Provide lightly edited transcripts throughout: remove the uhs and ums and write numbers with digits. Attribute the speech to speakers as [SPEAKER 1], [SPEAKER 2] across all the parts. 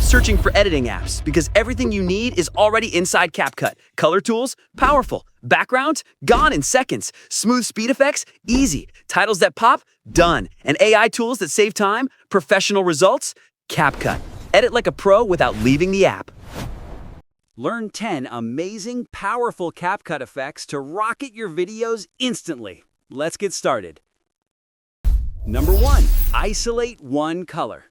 [SPEAKER 1] searching for editing apps because everything you need is already inside CapCut. Color tools? Powerful. Backgrounds? Gone in seconds. Smooth speed effects? Easy. Titles that pop? Done. And AI tools that save time? Professional results? CapCut. Edit like a pro without leaving the app. Learn 10 amazing, powerful CapCut effects to rocket your videos instantly. Let's get started. Number 1. Isolate one color.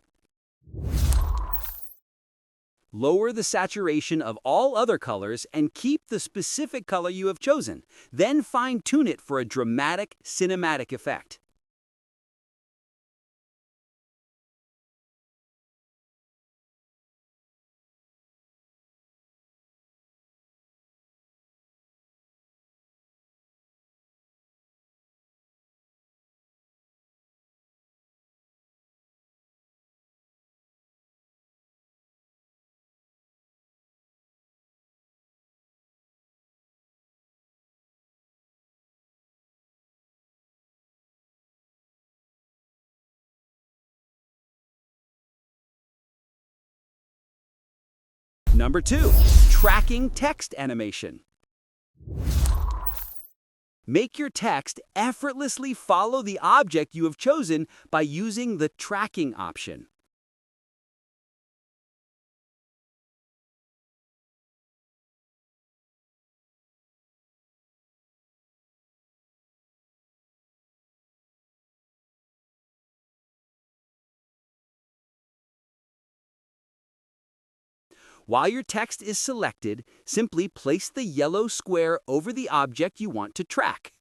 [SPEAKER 1] Lower the saturation of all other colors and keep the specific color you have chosen. Then fine-tune it for a dramatic, cinematic effect. Number 2. Tracking text animation. Make your text effortlessly follow the object you have chosen by using the tracking option. While your text is selected, simply place the yellow square over the object you want to track.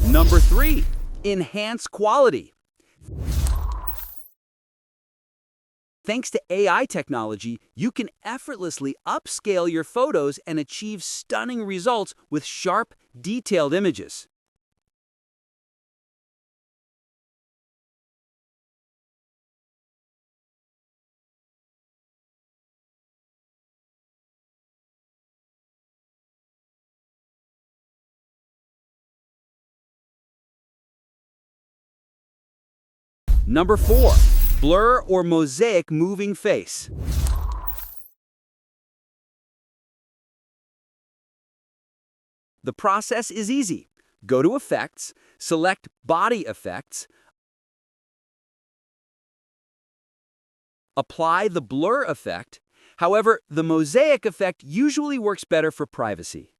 [SPEAKER 1] Number 3. Enhance quality. Thanks to AI technology, you can effortlessly upscale your photos and achieve stunning results with sharp, detailed images. Number 4. Blur or mosaic moving face. The process is easy. Go to Effects, select Body Effects, apply the blur effect. However, the mosaic effect usually works better for privacy.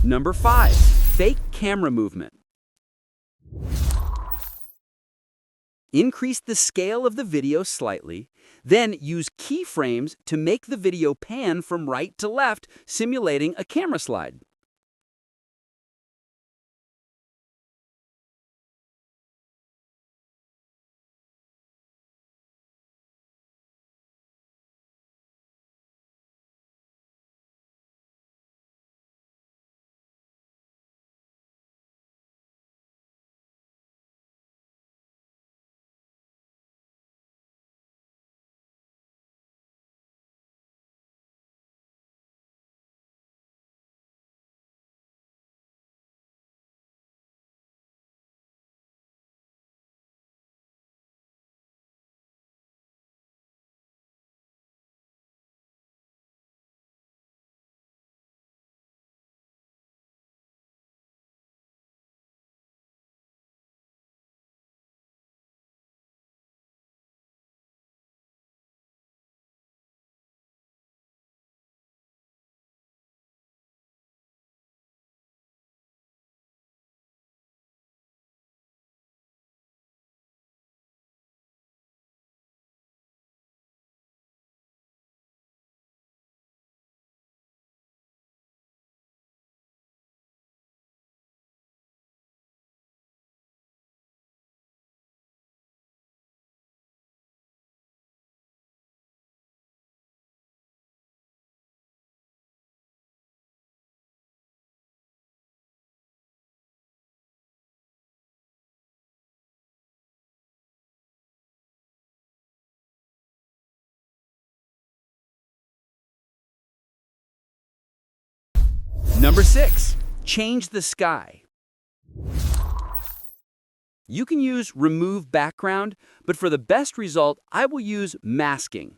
[SPEAKER 1] Number 5. Fake camera movement. Increase the scale of the video slightly, then use keyframes to make the video pan from right to left, simulating a camera slide. Number 6. Change the sky. You can use remove background, but for the best result, I will use masking.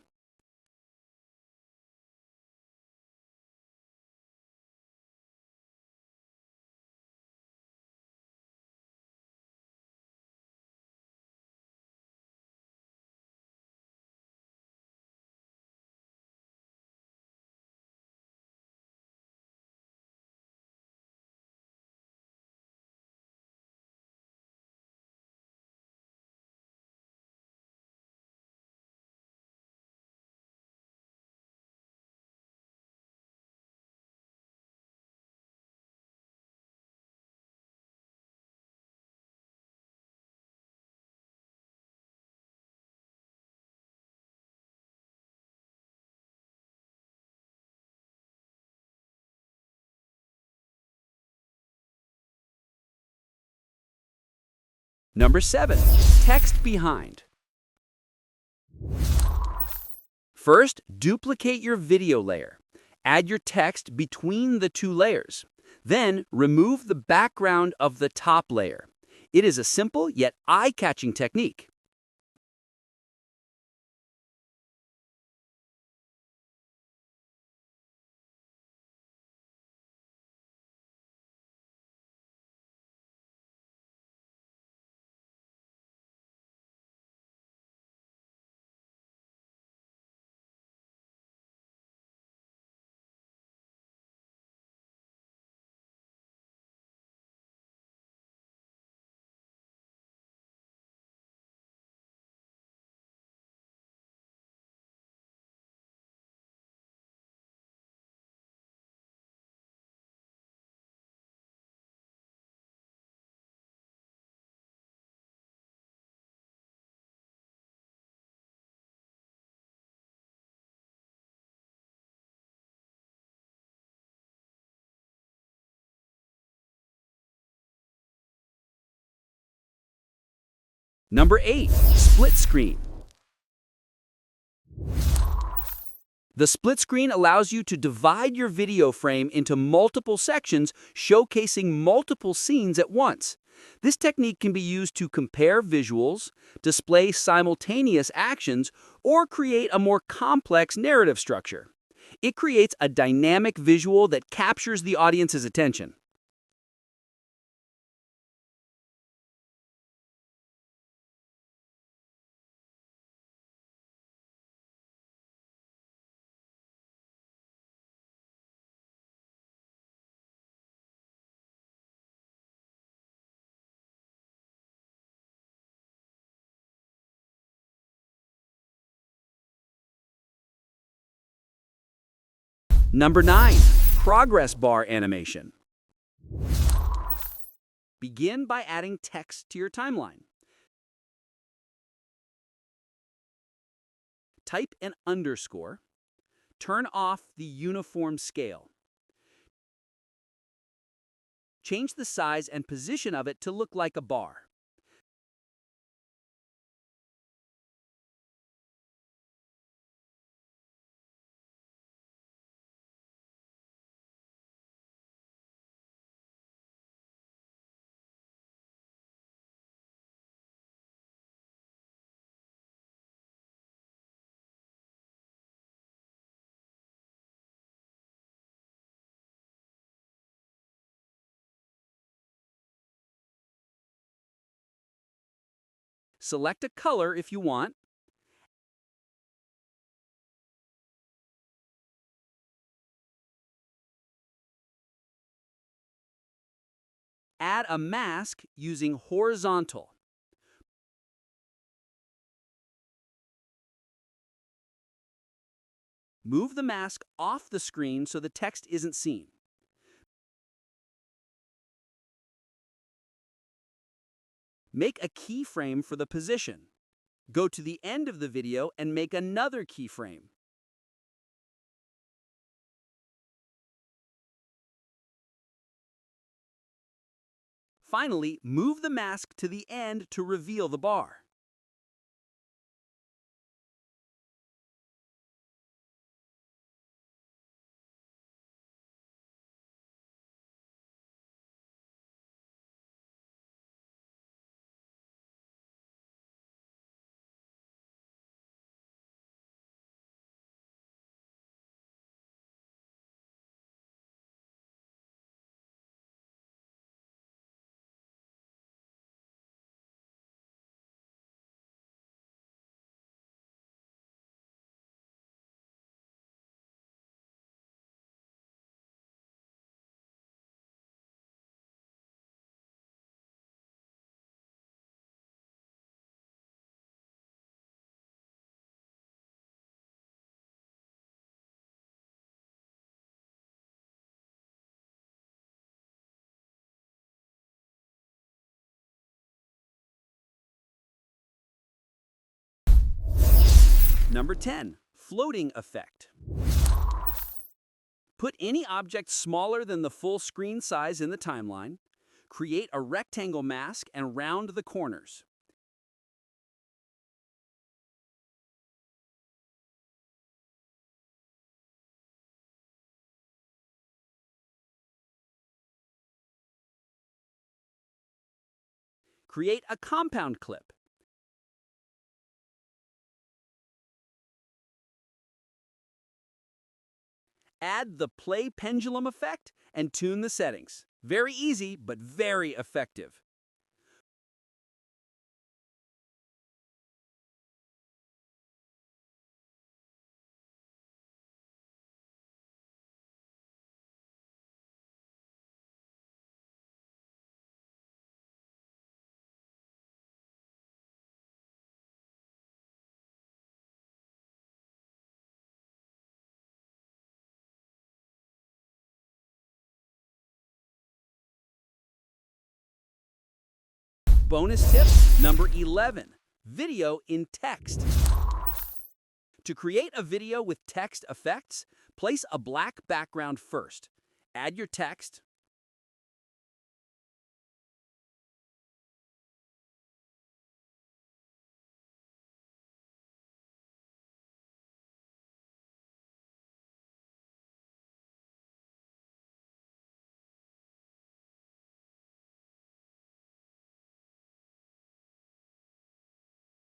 [SPEAKER 1] Number 7. Text behind. First, duplicate your video layer. Add your text between the two layers. Then, remove the background of the top layer. It is a simple yet eye-catching technique. Number 8. Split screen. The split screen allows you to divide your video frame into multiple sections, showcasing multiple scenes at once. This technique can be used to compare visuals, display simultaneous actions, or create a more complex narrative structure. It creates a dynamic visual that captures the audience's attention. Number 9. Progress bar animation. Begin by adding text to your timeline. Type an underscore. Turn off the uniform scale. Change the size and position of it to look like a bar. Select a color if you want. Add a mask using horizontal. Move the mask off the screen so the text isn't seen. Make a keyframe for the position. Go to the end of the video and make another keyframe. Finally, move the mask to the end to reveal the bar. Number 10. Floating effect. Put any object smaller than the full screen size in the timeline. Create a rectangle mask and round the corners. Create a compound clip. Add the play pendulum effect and tune the settings. Very easy, but very effective. Bonus tip number 11. Video in text. To create a video with text effects, place a black background first. Add your text.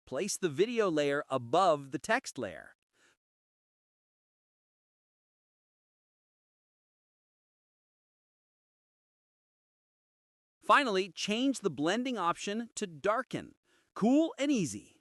[SPEAKER 1] Place the video layer above the text layer. Finally, change the blending option to darken. Cool and easy.